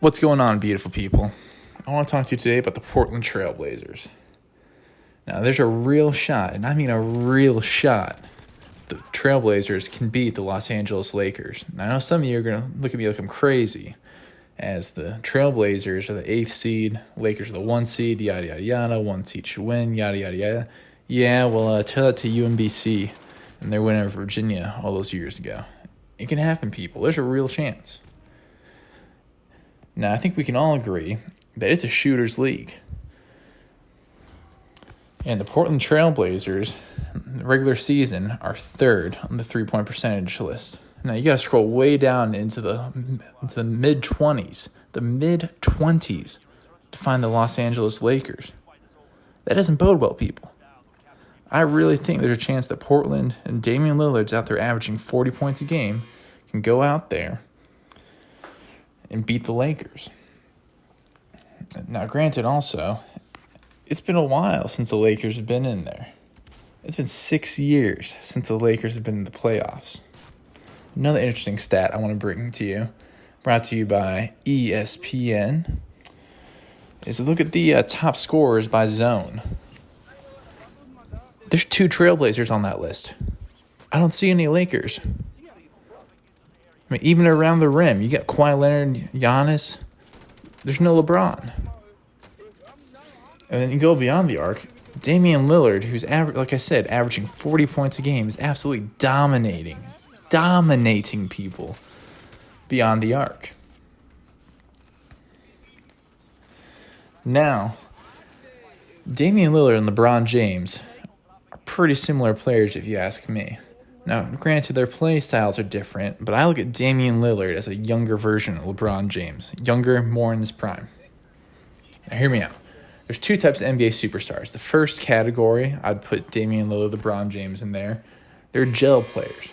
What's going on, beautiful people? I want to talk to you today about the Portland Trailblazers. Now, there's a real shot, and I mean a real shot, the Trailblazers can beat the Los Angeles Lakers. Now, I know some of you are going to look at me like I'm crazy, as the Trailblazers are the 8th seed, Lakers are the 1 seed, yada, yada, yada, 1 seed should win, yada, yada, yada. Yeah, well, tell that to UMBC and their win over Virginia all those years ago. It can happen, people. There's a real chance. Now, I think we can all agree that it's a shooter's league. And the Portland Trailblazers, regular season, are 3rd on the three-point percentage list. Now, you got to scroll way down into the mid-20s, to find the Los Angeles Lakers. That doesn't bode well, people. I really think there's a chance that Portland and Damian Lillard's out there averaging 40 points a game can go out there and beat the Lakers. Now, granted, also, it's been a while since the Lakers have been in there. It's been 6 years since the Lakers have been in the playoffs. Another interesting stat I want to bring to you, brought to you by ESPN, is to look at the top scorers by zone. There's 2 Trailblazers on that list. I don't see any Lakers. I mean, even around the rim, you got Kawhi Leonard, Giannis. There's no LeBron. And then you go beyond the arc. Damian Lillard, who's, like I said, averaging 40 points a game, is absolutely dominating people beyond the arc. Now, Damian Lillard and LeBron James are pretty similar players, if you ask me. Now, granted, their play styles are different, but I look at Damian Lillard as a younger version of LeBron James. Younger, more in his prime. Now, hear me out. There's 2 types of NBA superstars. The first category, I'd put Damian Lillard, LeBron James in there. They're gel players.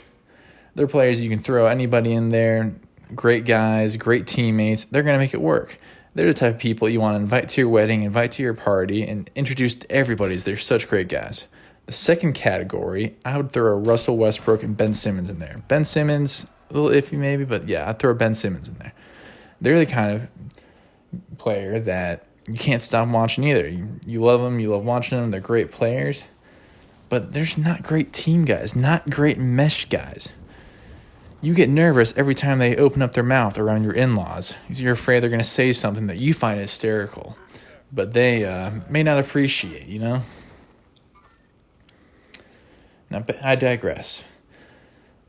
They're players you can throw anybody in there. Great guys, great teammates. They're going to make it work. They're the type of people you want to invite to your wedding, invite to your party, and introduce to everybody. They're such great guys. The second category, I would throw a Russell Westbrook and Ben Simmons in there. Ben Simmons, a little iffy maybe, but yeah, I'd throw Ben Simmons in there. They're the kind of player that you can't stop watching either. You love them, you love watching them, they're great players, but there's not great team guys, not great mesh guys. You get nervous every time they open up their mouth around your in-laws because you're afraid they're going to say something that you find hysterical, but they may not appreciate, you know? Now, I digress.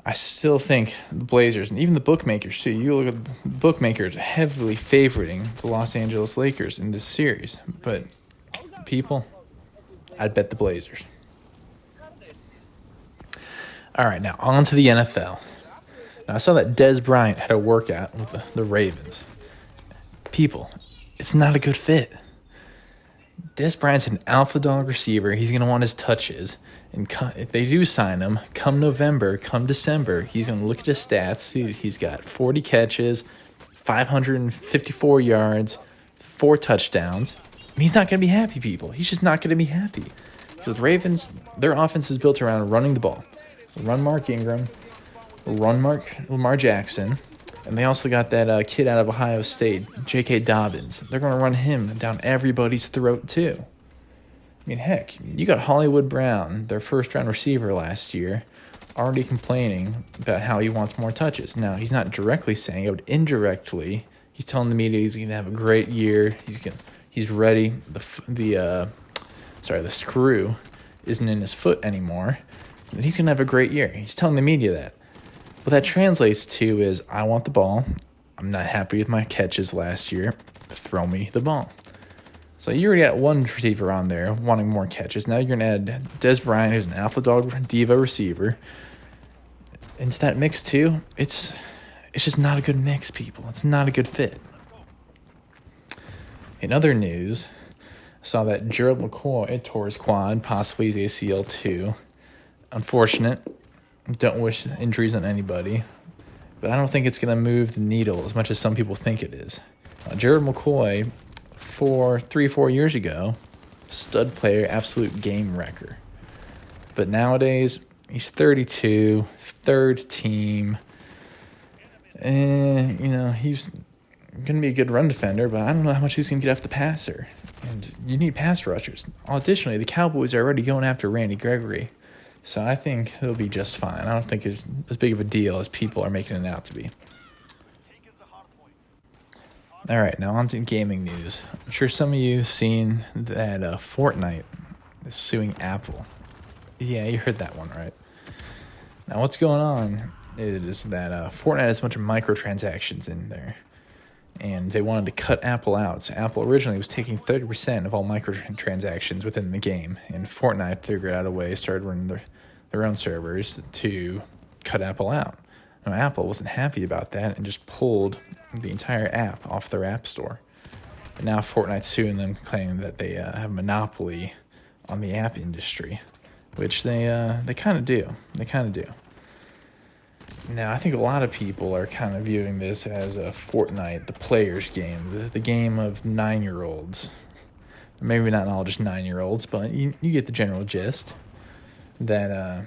I still think the Blazers, and even the bookmakers too, you look at the bookmakers heavily favoriting the Los Angeles Lakers in this series. But, people, I'd bet the Blazers. All right, now on to the NFL. Now, I saw that Dez Bryant had a workout with the Ravens. People, it's not a good fit. Dez Bryant's an alpha dog receiver. He's going to want his touches. And if they do sign him, come November, come December, he's going to look at his stats, see that he's got 40 catches, 554 yards, 4 touchdowns. And he's not going to be happy, people. He's just not going to be happy. Because the Ravens, their offense is built around running the ball. Run Mark Ingram, run Lamar Jackson, and they also got that kid out of Ohio State, J.K. Dobbins. They're going to run him down everybody's throat, too. I mean, heck, you got Hollywood Brown, their first-round receiver last year, already complaining about how he wants more touches. Now, he's not directly saying it, but indirectly, he's telling the media he's going to have a great year. He's ready. The screw isn't in his foot anymore. And he's going to have a great year. He's telling the media that. What that translates to is, I want the ball. I'm not happy with my catches last year. Throw me the ball. So you already got one receiver on there wanting more catches. Now you're going to add Dez Bryant, who's an alpha dog diva receiver, into that mix too. It's just not a good mix, people. It's not a good fit. In other news, I saw that Gerald McCoy tore his quad, possibly his ACL too. Unfortunate. Don't wish injuries on anybody. But I don't think it's going to move the needle as much as some people think it is. Gerald McCoy, 3-4 years ago, stud player, absolute game wrecker. But nowadays, he's 32, 3rd team. And, he's going to be a good run defender, but I don't know how much he's going to get off the passer. And you need pass rushers. Additionally, the Cowboys are already going after Randy Gregory, so I think he'll be just fine. I don't think it's as big of a deal as people are making it out to be. All right, now on to gaming news. I'm sure some of you have seen that Fortnite is suing Apple. Yeah, you heard that one right. Now, what's going on is that Fortnite has a bunch of microtransactions in there, and they wanted to cut Apple out. So Apple originally was taking 30% of all microtransactions within the game, and Fortnite figured out a way, started running their own servers to cut Apple out. Now, Apple wasn't happy about that and just pulled the entire app off their app store. And now Fortnite's suing them, claiming that they have a monopoly on the app industry, which they kind of do. They kind of do. Now, I think a lot of people are kind of viewing this as a Fortnite, the player's game, the game of 9-year-olds. Maybe not all just 9-year-olds, but you get the general gist that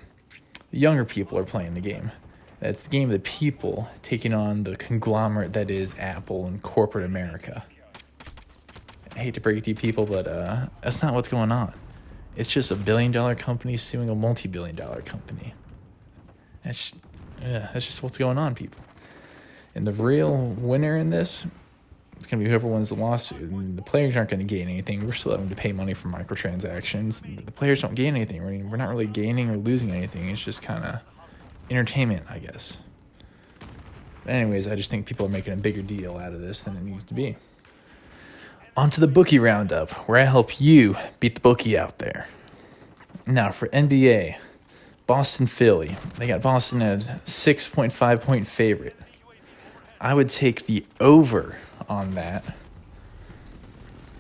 younger people are playing the game. That's the game of the people taking on the conglomerate that is Apple and corporate America. I hate to break it to you people, but that's not what's going on. It's just a billion-dollar company suing a multi-billion-dollar company. That's just what's going on, people. And the real winner in this is going to be whoever wins the lawsuit. And the players aren't going to gain anything. We're still having to pay money for microtransactions. The players don't gain anything. We're not really gaining or losing anything. It's just kind of entertainment, I guess. But anyways, I just think people are making a bigger deal out of this than it needs to be. On to the bookie roundup, where I help you beat the bookie out there. Now, for NBA, Boston, Philly. They got Boston at 6.5 point favorite. I would take the over on that.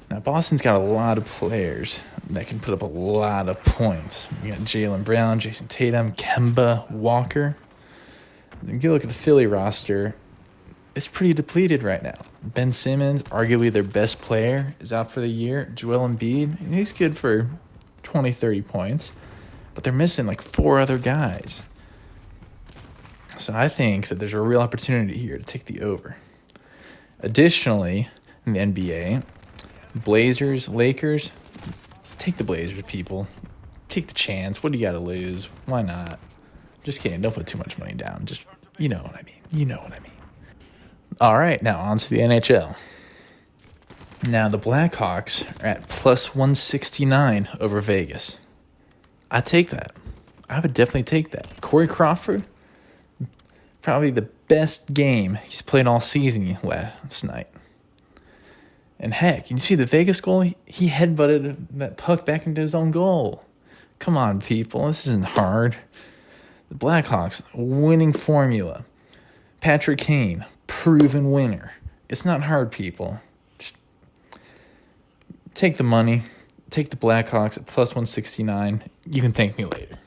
Now, Boston's got a lot of players that can put up a lot of points. You got Jaylen Brown, Jason Tatum, Kemba Walker. If you look at the Philly roster, it's pretty depleted right now. Ben Simmons, arguably their best player, is out for the year. Joel Embiid, he's good for 20, 30 points. But they're missing like 4 other guys. So I think that there's a real opportunity here to take the over. Additionally, in the NBA, Blazers, Lakers, take the Blazers, people. Take the chance. What do you got to lose? Why not? Just kidding. Don't put too much money down. Just, you know what I mean. You know what I mean. All right, now on to the NHL. Now the Blackhawks are at plus 169 over Vegas. I'd take that. I would definitely take that. Corey Crawford, probably the best game he's played all season last night. And heck, you see the Vegas goal? He headbutted that puck back into his own goal. Come on, people. This isn't hard. The Blackhawks, winning formula. Patrick Kane, proven winner. It's not hard, people. Just take the money. Take the Blackhawks at plus 169. You can thank me later.